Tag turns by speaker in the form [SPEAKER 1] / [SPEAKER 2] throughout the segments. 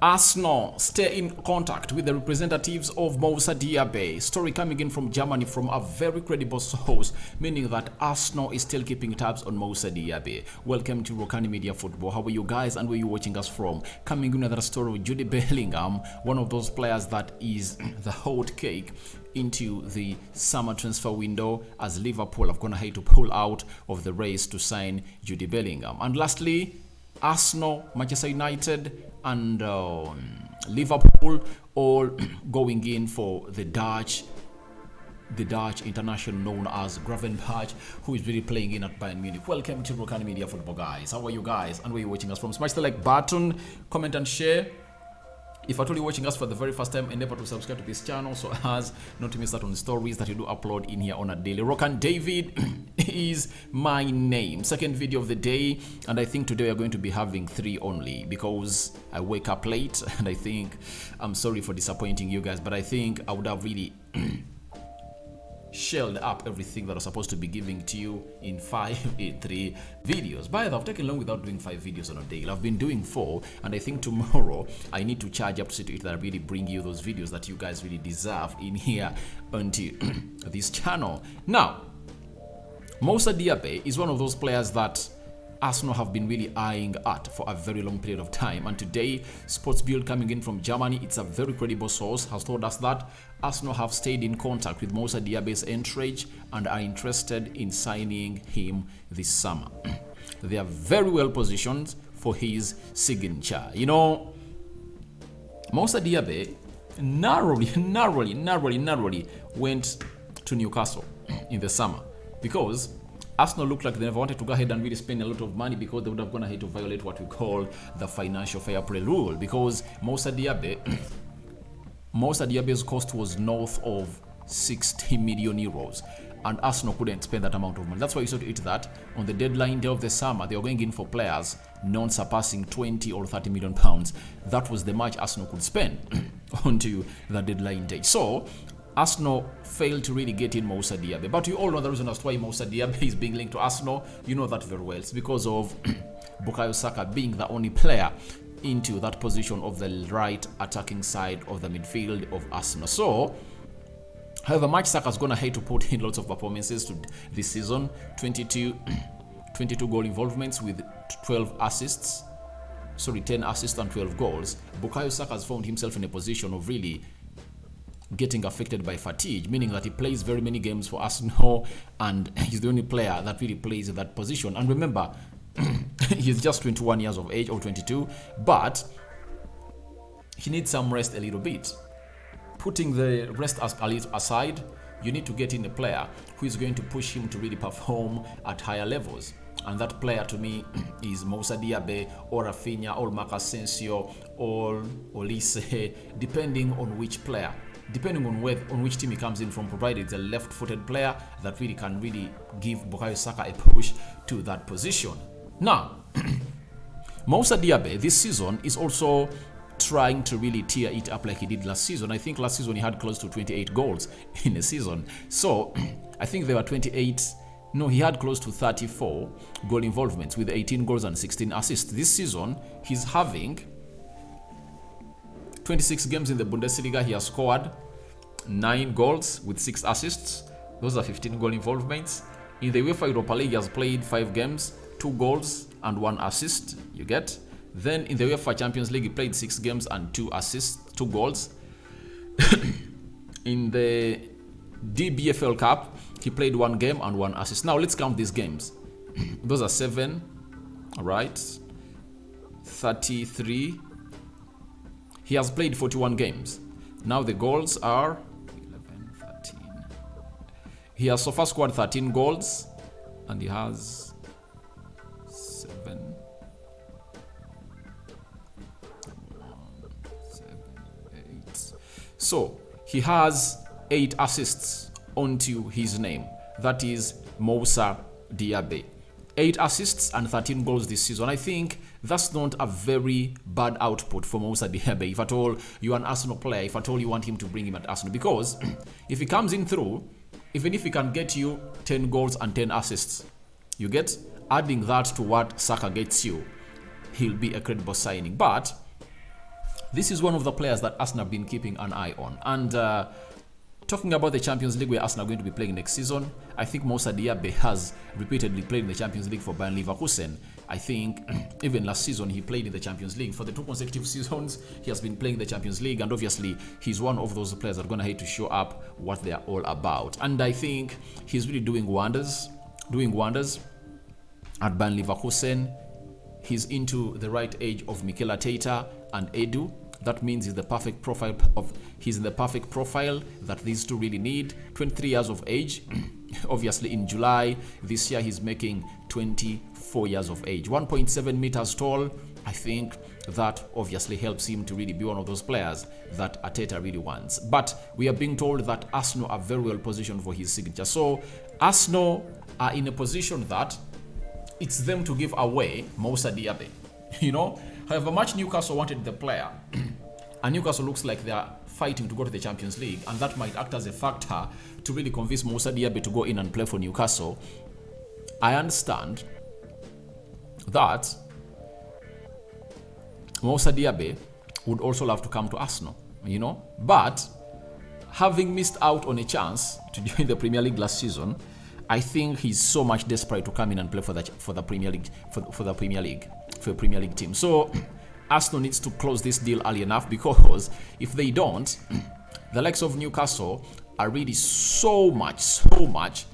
[SPEAKER 1] Arsenal stay in contact with the representatives of Moussa Diaby. Story coming in from Germany from a very credible source, meaning that Arsenal is still keeping tabs on Moussa Diaby. Welcome to Rokani Media Football. How are you guys and where are you watching us from? Coming in another story with Jude Bellingham, one of those players that is the hot cake into the summer transfer window, as Liverpool have gone ahead to pull out of the race to sign Jude Bellingham. And lastly, Arsenal, Manchester United and Liverpool all going in for the Dutch international known as Gravenberch, who is really playing in at Bayern Munich. Welcome to Rokani Media Football, guys. How are you guys and where are you watching us from? Smash the like button, comment and share. If you're totally watching us for the very first time, endeavor to subscribe to this channel so as not to miss out on the stories that you do upload in here on a daily. Rokani David is my name. Second video of the day, and I think today we're going to be having 3 only because I wake up late, and I think I'm sorry for disappointing you guys, but I think I would have really shelled up everything that I was supposed to be giving to you in 3 videos. By the way, I've taken long without doing 5 videos on a day. I've been doing 4, and I think tomorrow I need to charge up to see to it that I really bring you those videos that you guys really deserve in here onto this channel. Now, Moussa Diaby is one of those players that Arsenal have been really eyeing at for a very long period of time, and today Sports Build coming in from Germany, it's a very credible source, has told us that Arsenal have stayed in contact with Moussa Diaby's entourage and are interested in signing him this summer. They are very well positioned for his signature. You know, Moussa Diaby narrowly went to Newcastle in the summer because Arsenal looked like they never wanted to go ahead and really spend a lot of money because they would have gone ahead to violate what we call the financial fair play rule, because Moussa Diaby's cost was north of 60 million euros, and Arsenal couldn't spend that amount of money. That's why you saw to it that on the deadline day of the summer, they were going in for players non-surpassing 20 or 30 million pounds. That was the much Arsenal could spend onto the deadline day. So Arsenal failed to really get in Moussa Diaby. But you all know the reason as to why Moussa Diaby is being linked to Arsenal. You know that very well. It's because of Bukayo Saka being the only player into that position of the right attacking side of the midfield of Arsenal. So, however much Saka's gone ahead to put in lots of performances to this season, 22 goal involvements with 12 assists. 10 assists and 12 goals. Bukayo Saka has found himself in a position of really getting affected by fatigue, meaning that he plays very many games for Arsenal and he's the only player that really plays in that position. And remember, he's just 21 years of age or 22, but he needs some rest a little bit. Putting the rest a little aside, you need to get in a player who is going to push him to really perform at higher levels. And that player to me is Moussa Diaby or Rafinha or Marcus Asensio or Olise, depending on which player. Depending on which team he comes in from, provided it's a left-footed player that really can really give Bukayo Saka a push to that position. Now, Moussa Diaby this season is also trying to really tear it up like he did last season. I think last season he had close to 28 goals in a season. So, I think there were 28... No, he had close to 34 goal involvements with 18 goals and 16 assists. This season, he's having 26 games in the Bundesliga. He has scored 9 goals with 6 assists. Those are 15 goal involvements. In the UEFA Europa League, he has played 5 games, 2 goals and 1 assist. You get? Then in the UEFA Champions League, he played 6 games and 2 assists, 2 goals. In the DBFL Cup, he played 1 game and 1 assist. Now let's count these games. Those are 7, all right, 33. He has played 41 games. Now the goals are 11, 13. He has so far scored 13 goals, and he has 7, 1, 7, 8. So he has 8 assists onto his name. That is Moussa Diaby. 8 assists and 13 goals this season. I think that's not a very bad output for Moussa Diaby. If at all you're an Arsenal player, if at all you want him to bring him at Arsenal, because if he comes in through, even if he can get you 10 goals and 10 assists, you get, adding that to what Saka gets you, he'll be a credible signing. But this is one of the players that Arsenal have been keeping an eye on. And talking about the Champions League, where Arsenal are going to be playing next season, I think Moussa Diaby has repeatedly played in the Champions League for Bayern Leverkusen. I think even last season he played in the Champions League. For the 2 consecutive seasons, he has been playing the Champions League, and obviously he's one of those players that are going to have to show up what they are all about. And I think he's really doing wonders at Bayern Leverkusen. He's into the right age of Mikel Arteta and Edu. That means he's in the perfect profile that these two really need. 23 years of age. Obviously in July this year he's making 24 years of age. 1.7 meters tall. I think that obviously helps him to really be one of those players that Arteta really wants. But we are being told that Arsenal are very well positioned for his signature. So Arsenal are in a position that it's them to give away Moussa Diaby. However much Newcastle wanted the player, and Newcastle looks like they are fighting to go to the Champions League, and that might act as a factor to really convince Moussa Diaby to go in and play for Newcastle. I understand that Moussa Diaby would also love to come to Arsenal, but having missed out on a chance to join the Premier League last season, I think he's so much desperate to come in and play for the Premier League, for a Premier League team. So Arsenal needs to close this deal early enough, because if they don't, the likes of Newcastle are really so much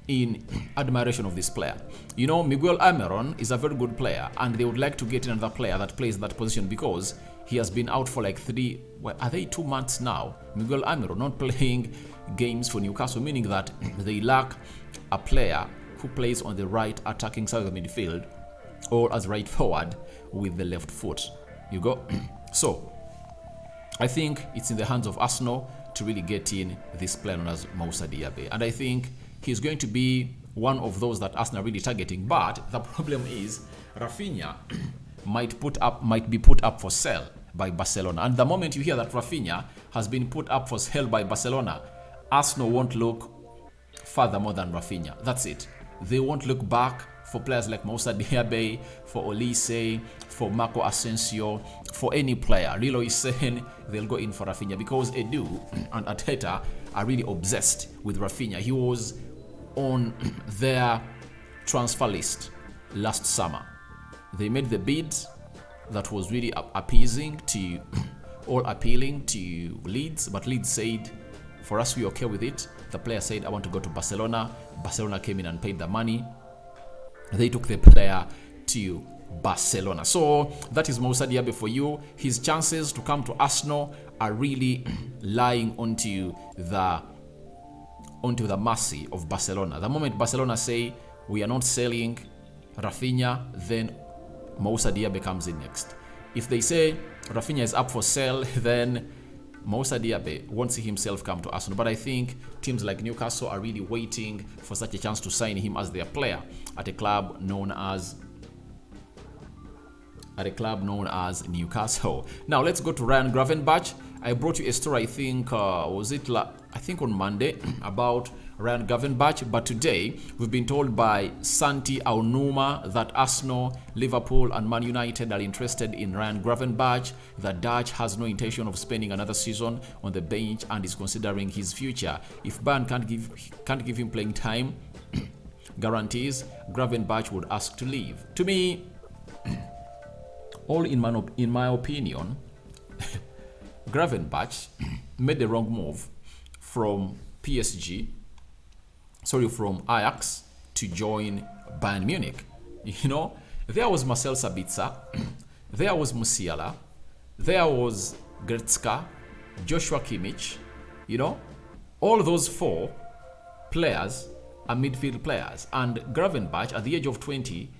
[SPEAKER 1] in admiration of this player. Miguel Almiron is a very good player, and they would like to get another player that plays that position, because he has been out for like 2 months now. Miguel Almiron not playing games for Newcastle, meaning that they lack a player who plays on the right attacking side of the midfield, or as right forward with the left foot. So I think it's in the hands of Arsenal to really get in this player known as Moussa Diaby, and I think he's going to be one of those that Arsenal are really targeting. But the problem is Rafinha might be put up for sale by Barcelona, and the moment you hear that Rafinha has been put up for sale by Barcelona, Arsenal won't look further more than Rafinha. That's it. They won't look back for players like Moussa Diaby, for Olise, for Marco Asensio, for any player. Lilo is saying they'll go in for Rafinha, because Edu and Arteta are really obsessed with Rafinha. He was on their transfer list last summer. They made the bid that was really appealing to Leeds, but Leeds said, for us, we're okay with it. The player said, I want to go to Barcelona. Barcelona came in and paid the money. They took the player to Barcelona. So that is Moussa Diaby for you. His chances to come to Arsenal are really lying onto the mercy of Barcelona. The moment Barcelona say, we are not selling Rafinha, then Moussa Diaby comes in next. If they say Rafinha is up for sale, then Moussa Diaby won't see himself come to Arsenal. But I think teams like Newcastle are really waiting for such a chance to sign him as their player at a club known as Newcastle. Now let's go to Ryan Gravenberch. I brought you a story, I think on Monday, about Ryan Gravenberch, but today we've been told by Santi Aonuma that Arsenal, Liverpool and Man United are interested in Ryan Gravenberch. The Dutch has no intention of spending another season on the bench and is considering his future. If Bayern can't give him playing time guarantees, Gravenberch would ask to leave. To me, all in my opinion, Gravenberch made the wrong move from Ajax to join Bayern Munich. There was Marcel Sabitzer, there was Musiala, there was Goretzka, Joshua Kimmich. All those four players are midfield players, and Gravenberch at the age of 20,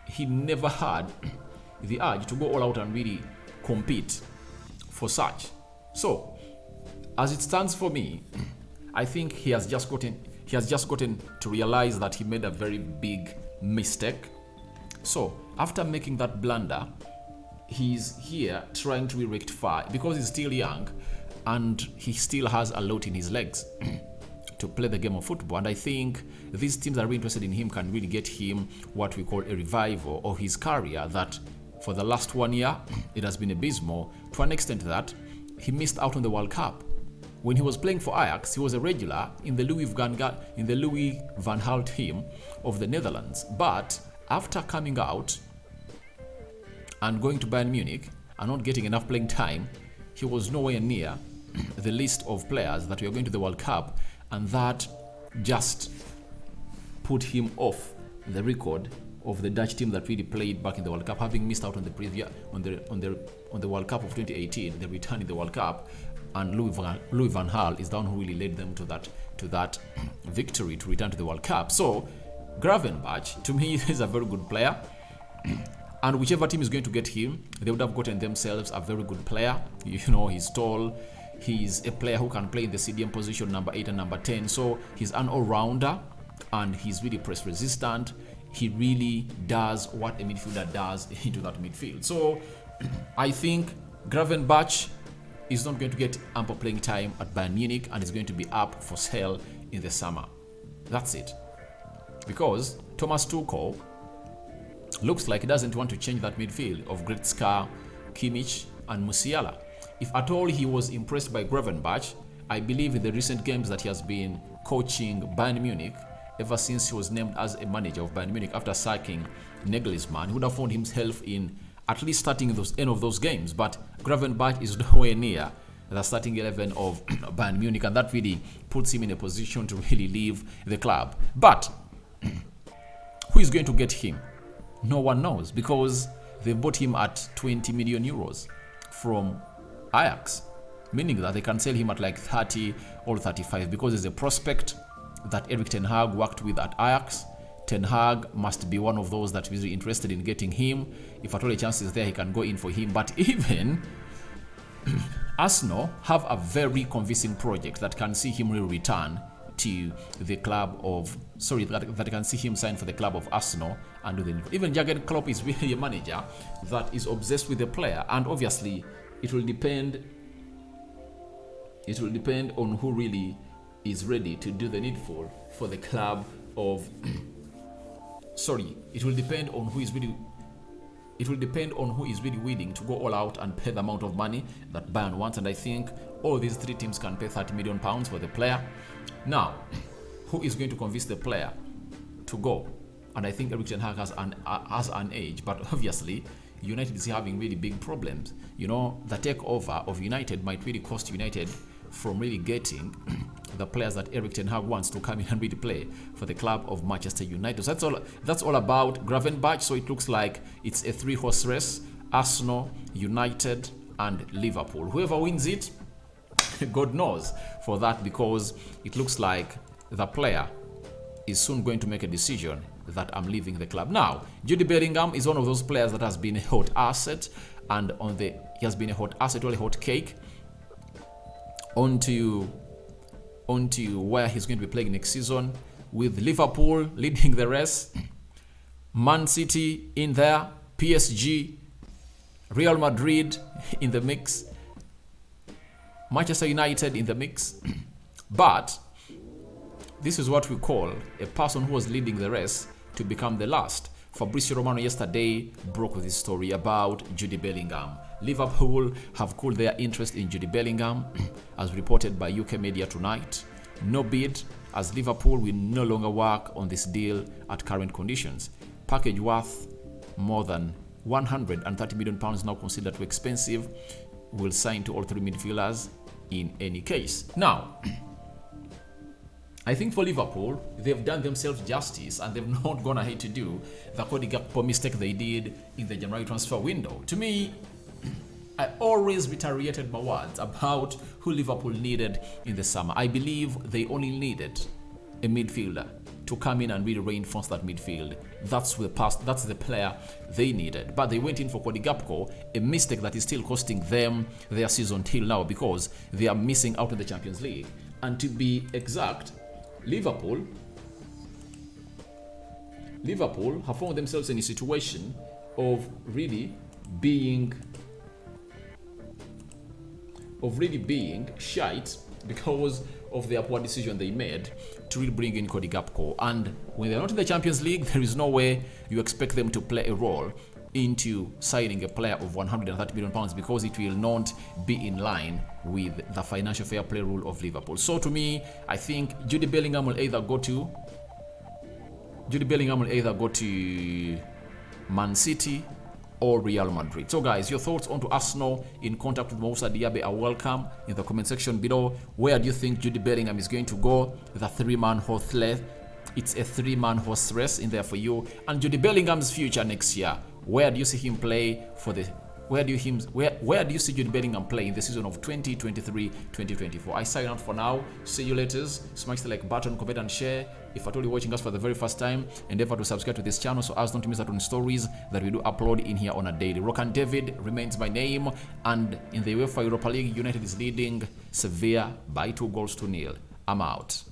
[SPEAKER 1] he never had the urge to go all out and really compete for such. So, as it stands for me, I think he has just gotten to realize that he made a very big mistake. So, after making that blunder, he's here trying to rectify, because he's still young and he still has a lot in his legs to play the game of football. And I think these teams that are really interested in him can really get him what we call a revival of his career that For the last 1 year, it has been abysmal to an extent that he missed out on the World Cup. When he was playing for Ajax, he was a regular in the Louis van Gaal team of the Netherlands. But after coming out and going to Bayern Munich and not getting enough playing time, he was nowhere near the list of players that were going to the World Cup, and that just put him off the record of the Dutch team that really played back in the World Cup, having missed out on the previous on the World Cup of 2018, the return in the World Cup. And Louis van Gaal is the one who really led them to that victory to return to the World Cup. So Gravenberch, to me, is a very good player. And whichever team is going to get him, they would have gotten themselves a very good player. He's tall. He's a player who can play in the CDM position, number 8 and number 10. So he's an all-rounder, and he's really press resistant. He really does what a midfielder does into that midfield. So I think Gravenberch is not going to get ample playing time at Bayern Munich and is going to be up for sale in the summer. That's it. Because Thomas Tuchel looks like he doesn't want to change that midfield of Goretzka, Kimmich, and Musiala. If at all he was impressed by Gravenberch, I believe in the recent games that he has been coaching Bayern Munich, ever since he was named as a manager of Bayern Munich after sacking Nagelsmann, he would have found himself in at least starting in those end of those games. But Gravenberch is nowhere near the starting 11 of Bayern Munich, and that really puts him in a position to really leave the club. But who is going to get him? No one knows, because they bought him at 20 million euros from Ajax, meaning that they can sell him at like 30 or 35, because there's a prospect that Erik ten Hag worked with at Ajax. Ten Hag must be one of those that is really interested in getting him. If at all a chance is there, he can go in for him. But even Arsenal have a very convincing project that can see him really return to the club of, that can see him sign for the club of Arsenal. And even Jurgen Klopp is really a manager that is obsessed with the player. And obviously, it will depend on who really is ready to do the needful for the club of it will depend on who is really willing to go all out and pay the amount of money that Bayern wants. And I think all these three teams can pay £30 million for the player. Now, who is going to convince the player to go? And I think Erik ten Hag has an age, but obviously United is having really big problems. The takeover of United might really cost United from really getting the players that Erik ten Hag wants to come in and really play for the club of Manchester United. So that's all about Gravenberch. So it looks like it's a 3-horse race: Arsenal, United, and Liverpool. Whoever wins it, God knows for that, because it looks like the player is soon going to make a decision that I'm leaving the club. Now, Jude Bellingham is one of those players that has been a hot asset, and he has been a hot asset, or a hot cake, onto where he's going to be playing next season, with Liverpool leading the race, Man City in there, PSG, Real Madrid in the mix, Manchester United in the mix. But this is what we call a person who was leading the race to become the last. Fabrizio Romano yesterday broke this story about Jude Bellingham. Liverpool have cooled their interest in Jude Bellingham, as reported by UK media tonight. No bid, as Liverpool will no longer work on this deal at current conditions. Package worth more than £130 million, now considered too expensive, will sign to all three midfielders in any case. Now, I think for Liverpool, they've done themselves justice, and they've not gone ahead to do the Cody Gakpo mistake they did in the January transfer window. To me, I always reiterated my words about who Liverpool needed in the summer. I believe they only needed a midfielder to come in and really reinforce that midfield. That's the player they needed. But they went in for Cody Gakpo, a mistake that is still costing them their season till now, because they are missing out on the Champions League. And to be exact, Liverpool have found themselves in a situation of really being shite because of their poor decision they made to really bring in Cody Gakpo. And when they're not in the Champions League, there is no way you expect them to play a role into signing a player of 130 million pounds because it will not be in line with the financial fair play rule of Liverpool. So to me, I think Jude Bellingham will either go to Man City or Real Madrid. So guys, your thoughts on to Arsenal in contact with Moussa Diaby are welcome in the comment section below. Where do you think Jude Bellingham is going to go with a 3-man horse race? It's a 3-man horse race in there for you. And Jude Bellingham's future next year, where do you see him play for the where do you see Jude Bellingham play in the season of 2023-2024? I sign out for now. See you later. Smash the like button, comment and share. If at all you're watching us for the very first time, endeavor to subscribe to this channel so as not to miss out on stories that we do upload in here on a daily. Rokani David remains my name, and in the UEFA Europa League, United is leading Sevilla by 2-0. I'm out.